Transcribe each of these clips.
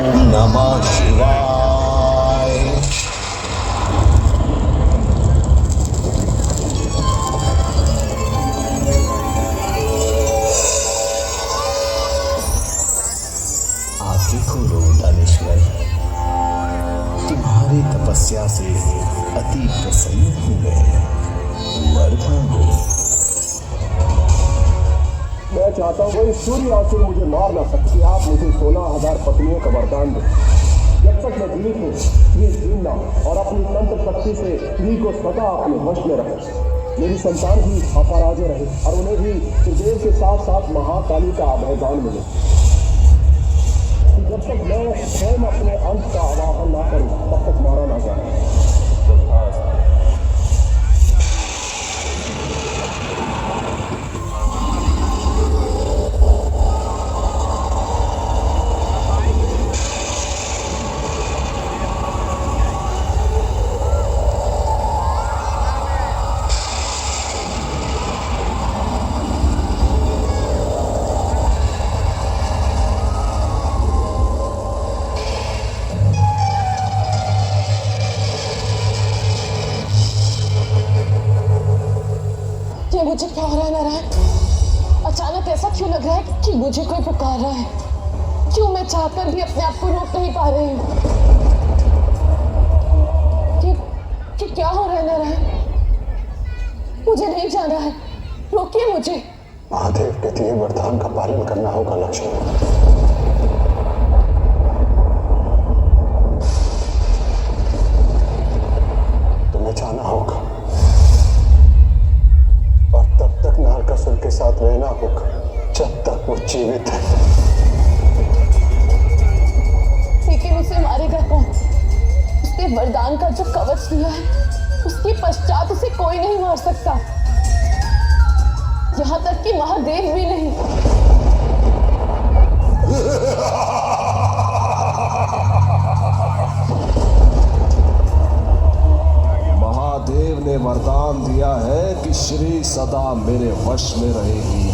नमः शिवाय। आंखें खोलो दानेश्वर, तुम्हारी तपस्या से अति प्रसन्न हूं मैं। वर मांगो। मैं चाहता हूँ कोई सूर्य आसुर मुझे मार ना सकती। आप मुझे 16,000 पत्नियों का वरदान दो। जब तक मैं जीवित हूँ ये जीना और अपनी तंत्र शक्ति से स्त्री को सदा अपने वश में रखे। मेरी संतान भी अपराजय रहे और उन्हें भी त्रिदेव के साथ साथ महाकाली का अभयदान मिले। जब तक मैं स्वयं अपने अंत का आवाहन ना करूं तब तक मारा ना जाए। मुझे क्या हो रहा है नारायण? अचानक ऐसा क्यों लग रहा है कि मुझे कोई पुकार रहा है? क्यों मैं चाहकर भी अपने आप को रोक नहीं पा रही हूँ? कि क्या हो रहा है नारायण? मुझे नहीं जाना है, रोकिए मुझे। महादेव के दिए वरदान का पालन करना होगा लक्ष्मी। तुम्हें जाना होगा और तब तक नारकासुर के साथ रहना होगा जब तक वो जीवित है। लेकिन उसे मारेगा कौन? उसने वरदान का जो कवच दिया है उसके पश्चात उसे कोई नहीं मार सकता, यहाँ तक कि महादेव भी नहीं। महादेव ने वरदान दिया है कि श्री सदा मेरे वश में रहेगी।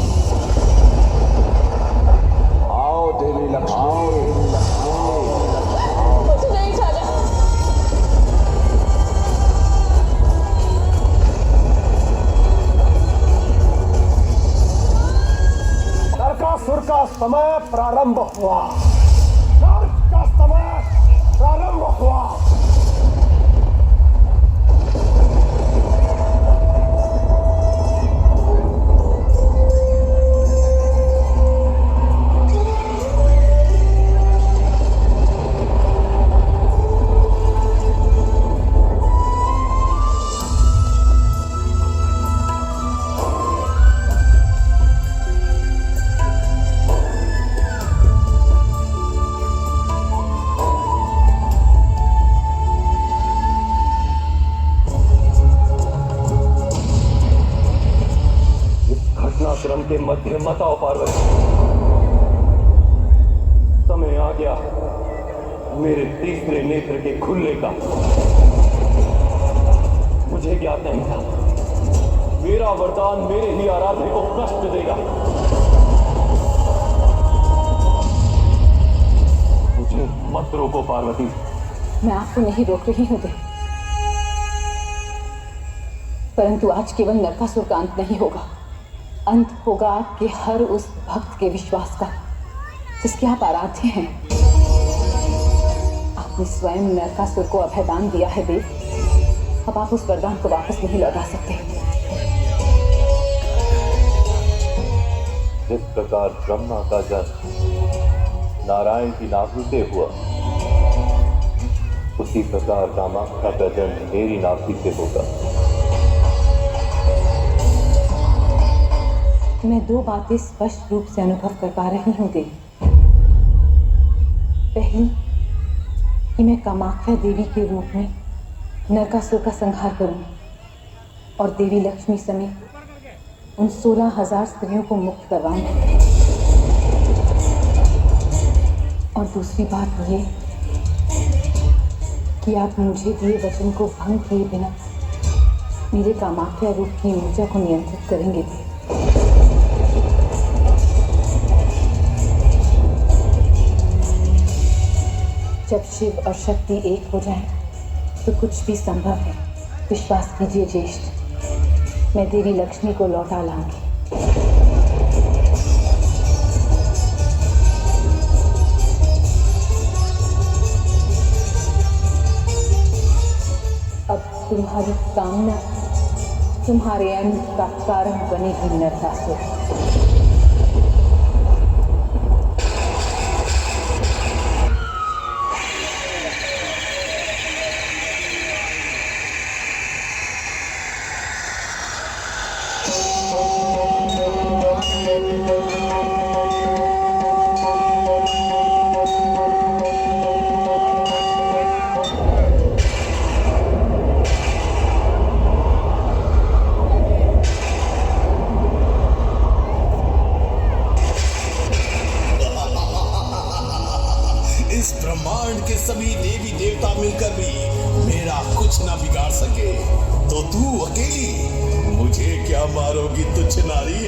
आओ देवी लक्ष्मी। मुझे नहीं जाना। नरकासुर का समय प्रारंभ हुआ। नरक का समय प्रारंभ हुआ। घटनाक्रम के मध्य मत आओ पार्वती। समय आ गया मेरे तीसरे नेत्र के खुलने का। मुझे ज्ञात नहीं था मेरा वरदान मेरे ही आराध्य को कष्ट देगा। मुझे मत रोको पार्वती। मैं आपको नहीं रोक रही हूँ देव, परंतु आज केवल नरकासुर का अंत नहीं होगा, अंत होगा आपके हर उस भक्त के विश्वास का जिसके आप आराध्य हैं। आपने स्वयं नरकासुर को अभयदान दिया है देव, अब आप उस वरदान को वापस नहीं लौटा सकते। जिस प्रकार ब्रह्मा का जन्म नारायण की नाभि से हुआ, उसी प्रकार कामाख्या का जन्म मेरी नाभि से होगा। मैं दो बातें स्पष्ट रूप से अनुभव कर पा रही हूँ देवी। पहली कि मैं कामाख्या देवी के रूप में नरकासुर का संहार करूँ और देवी लक्ष्मी समेत उन 16,000 स्त्रियों को मुक्त करवाऊंगी। और दूसरी बात ये कि आप मुझे दिए वचन को भंग किए बिना मेरे कामाख्या रूप की ऊर्जा को नियंत्रित करेंगे देव। जब शिव और शक्ति एक हो जाए तो कुछ भी संभव है। विश्वास कीजिए ज्येष्ठ, मैं देवी लक्ष्मी को लौटा लाऊंगी। अब तुम्हारी कामना तुम्हारे अंत का कारण बनेगी नरकासुर। इस ब्रह्मांड के सभी देवी देवता मिलकर भी मेरा कुछ ना बिगाड़ सके तो तू अकेली मुझे क्या मारोगी तुच्छ नारी।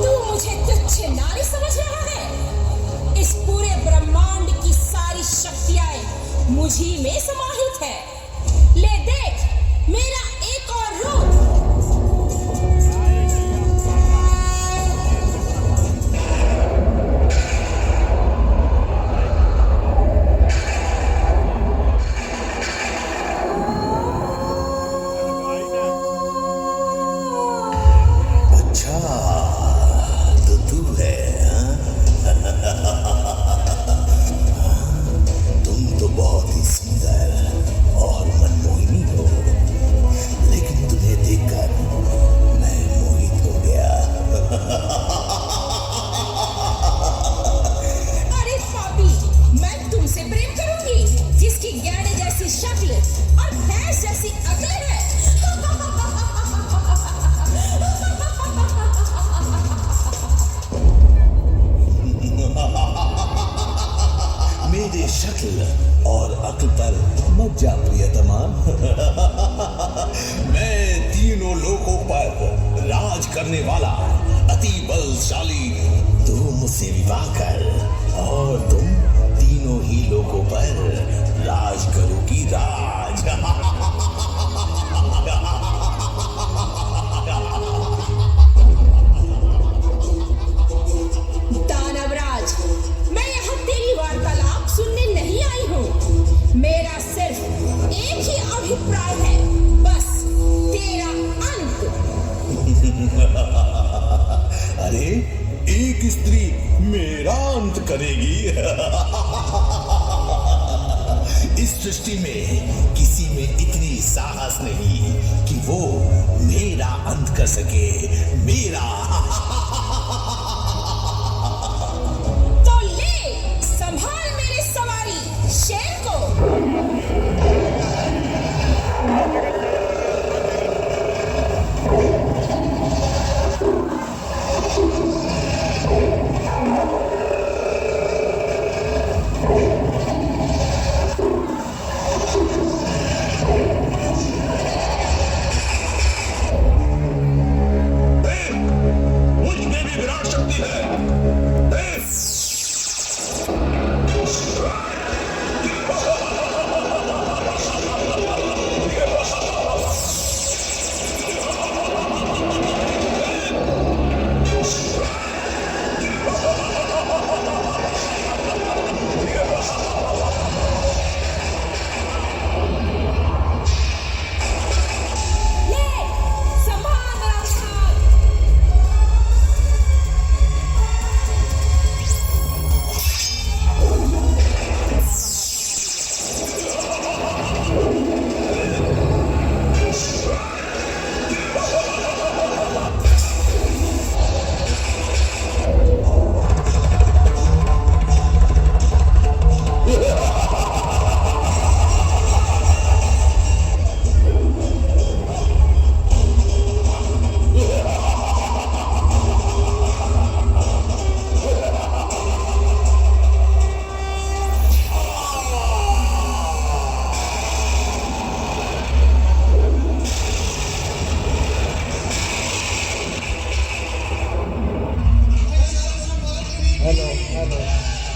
तू मुझे तुच्छ नारी समझ रहा है? इस पूरे ब्रह्मांड की सारी शक्तियां मुझी में समाहित है। ले देख मेरा एक और रूप। मेरे शक्ल और अक्ल पर मत जा प्रियतमा। मैं तीनों लोकों पर राज करने वाला अति बलशाली। तू मुझसे विवाह कर और तुम तीनों ही लोकों पर राज करोगी राज। दानवराज, मैं यहाँ तेरी वार्तालाप सुनने नहीं आई हूँ। मेरा सिर्फ एक ही अभिप्राय है, बस तेरा अंत। अरे एक स्त्री मेरा अंत करेगी? इस सृष्टि में किसी में इतनी साहस नहीं कि वो मेरा अंत कर सके। मेरा तो ले संभाल मेरी सवारी शेर को।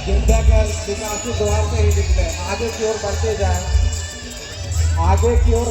विद्याकर विकासी द्वार से ही निकले, आगे की ओर बढ़ते जाए, आगे की ओर